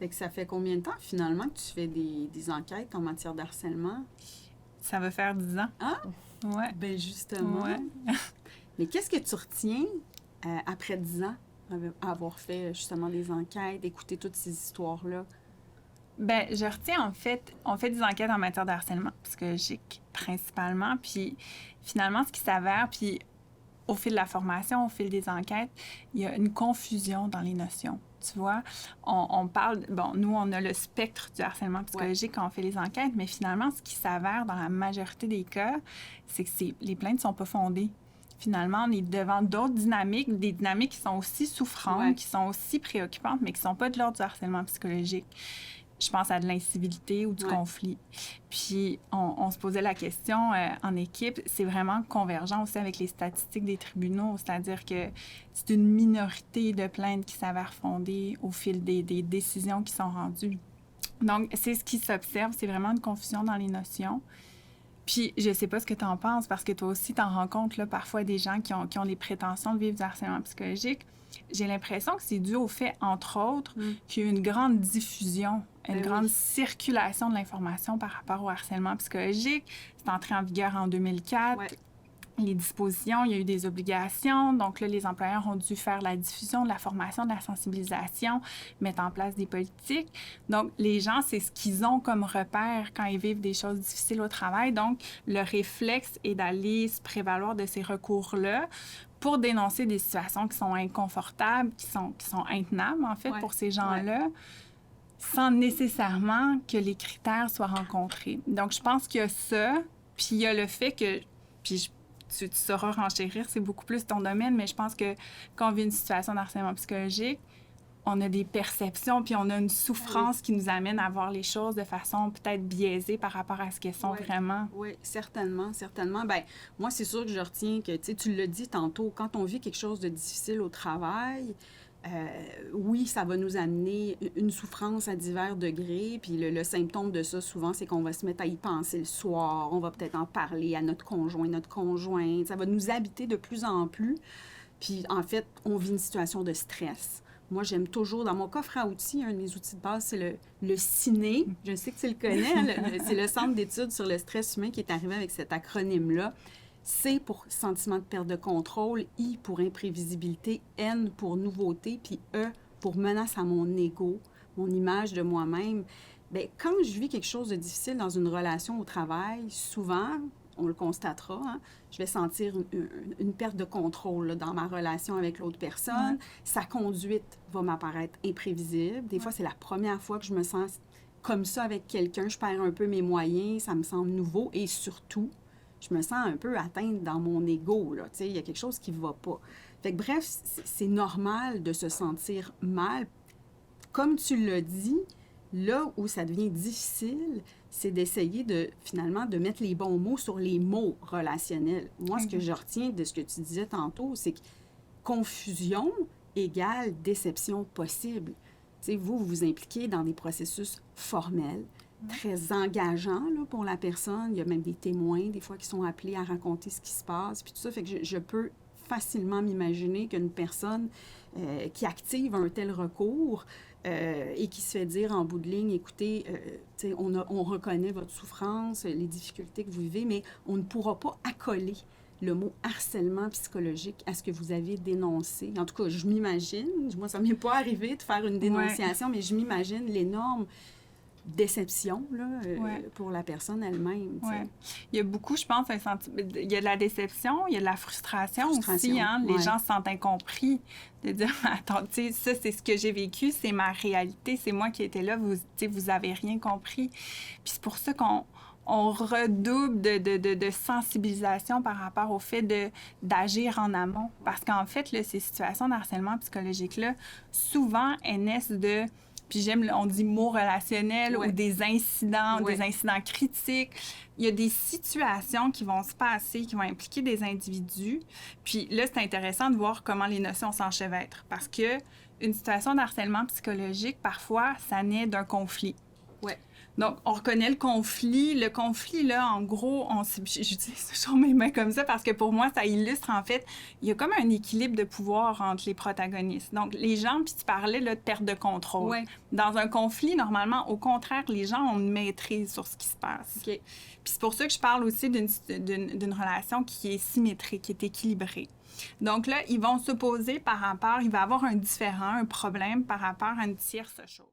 Fait que ça fait combien de temps, finalement, que tu fais des enquêtes en matière de harcèlement? Ça va faire 10 ans. Ah! Ouais. Ben justement. Ouais. Mais qu'est-ce que tu retiens après 10 ans, avoir fait justement des enquêtes, écouter toutes ces histoires-là? Ben, je retiens en fait, on fait des enquêtes en matière de harcèlement psychologique principalement, puis finalement, ce qui s'avère, puis au fil de la formation, au fil des enquêtes, il y a une confusion dans les notions. Tu vois, on parle, bon, nous, on a le spectre du harcèlement psychologique quand on fait les enquêtes, mais finalement, ce qui s'avère dans la majorité des cas, c'est que les plaintes ne sont pas fondées. Finalement, on est devant d'autres dynamiques, des dynamiques qui sont aussi souffrantes, qui sont aussi préoccupantes, mais qui ne sont pas de l'ordre du harcèlement psychologique. Je pense à de l'incivilité ou du conflit. Puis, on se posait la question en équipe, c'est vraiment convergent aussi avec les statistiques des tribunaux, c'est-à-dire que c'est une minorité de plaintes qui s'avèrent fondées au fil des décisions qui sont rendues. Donc, c'est ce qui s'observe, c'est vraiment une confusion dans les notions. Puis, je sais pas ce que tu en penses, parce que toi aussi, tu en rencontres là, parfois des gens qui ont les prétentions de vivre du harcèlement psychologique. J'ai l'impression que c'est dû au fait, entre autres, qu'il y a eu une grande diffusion, une grande circulation de l'information par rapport au harcèlement psychologique. C'est entré en vigueur en 2004. Les dispositions, il y a eu des obligations. Donc là, les employeurs ont dû faire la diffusion, de la formation, de la sensibilisation, mettre en place des politiques. Donc, les gens, c'est ce qu'ils ont comme repère quand ils vivent des choses difficiles au travail. Donc, le réflexe est d'aller se prévaloir de ces recours-là pour dénoncer des situations qui sont inconfortables, qui sont intenables, en fait, pour ces gens-là, sans nécessairement que les critères soient rencontrés. Donc, je pense qu'il y a ça, puis il y a le fait que... Tu sauras renchérir, c'est beaucoup plus ton domaine, mais je pense que quand on vit une situation d'harcèlement psychologique, on a des perceptions, puis on a une souffrance qui nous amène à voir les choses de façon peut-être biaisée par rapport à ce qu'elles sont vraiment. Oui, certainement, certainement. Bien, moi, c'est sûr que je retiens que, tu l'as dit tantôt, quand on vit quelque chose de difficile au travail, oui, ça va nous amener une souffrance à divers degrés. Puis le symptôme de ça, souvent, c'est qu'on va se mettre à y penser le soir. On va peut-être en parler à notre conjoint, notre conjointe. Ça va nous habiter de plus en plus. Puis, en fait, on vit une situation de stress. Moi, j'aime toujours, dans mon coffre à outils, un de mes outils de base, c'est le CINE. Je sais que tu le connais. C'est le Centre d'études sur le stress humain qui est arrivé avec cet acronyme-là. C pour sentiment de perte de contrôle, I pour imprévisibilité, N pour nouveauté, puis E pour menace à mon ego, mon image de moi-même. Bien, quand je vis quelque chose de difficile dans une relation au travail, souvent, on le constatera, hein, je vais sentir une perte de contrôle là, dans ma relation avec l'autre personne. Sa conduite va m'apparaître imprévisible. Des fois, c'est la première fois que je me sens comme ça avec quelqu'un. Je perds un peu mes moyens, ça me semble nouveau et surtout, je me sens un peu atteinte dans mon ego, là, tu sais, il y a quelque chose qui ne va pas. Fait que bref, c'est normal de se sentir mal. Comme tu l'as dit, là où ça devient difficile, c'est d'essayer finalement, de mettre les bons mots sur les mots relationnels. Moi, ce que je retiens de ce que tu disais tantôt, c'est que confusion égale déception possible. Tu sais, vous vous impliquez dans des processus formels, très engageant là, pour la personne. Il y a même des témoins, des fois, qui sont appelés à raconter ce qui se passe, puis tout ça. Fait que je peux facilement m'imaginer qu'une personne qui active un tel recours et qui se fait dire en bout de ligne, écoutez, on reconnaît votre souffrance, les difficultés que vous vivez, mais on ne pourra pas accoler le mot harcèlement psychologique à ce que vous avez dénoncé. En tout cas, je m'imagine, moi, ça ne m'est pas arrivé de faire une dénonciation, mais je m'imagine l'énorme déception là, pour la personne elle-même. Il y a beaucoup, je pense, il y a de la déception, il y a de la frustration aussi. Hein? Les gens se sentent incompris de dire, attends, tu sais, ça, c'est ce que j'ai vécu, c'est ma réalité, c'est moi qui étais là, vous avez rien compris. Puis c'est pour ça qu'on redouble de sensibilisation par rapport au fait d'agir en amont. Parce qu'en fait, là, ces situations de harcèlement psychologique-là, souvent, elles naissent de... Puis on dit mots relationnels ou des incidents critiques. Il y a des situations qui vont se passer, qui vont impliquer des individus. Puis là, c'est intéressant de voir comment les notions s'enchevêtrent. Parce que une situation de harcèlement psychologique, parfois, ça naît d'un conflit. Ouais. Donc, on reconnaît le conflit. Le conflit, là, en gros, j'utilise toujours mes mains comme ça parce que pour moi, ça illustre, en fait, il y a comme un équilibre de pouvoir entre les protagonistes. Donc, les gens, puis tu parlais là, de perte de contrôle. Ouais. Dans un conflit, normalement, au contraire, les gens ont une maîtrise sur ce qui se passe. OK. Puis c'est pour ça que je parle aussi d'une relation qui est symétrique, qui est équilibrée. Donc là, ils vont s'opposer par rapport, il va y avoir un différend, un problème par rapport à une tierce chose.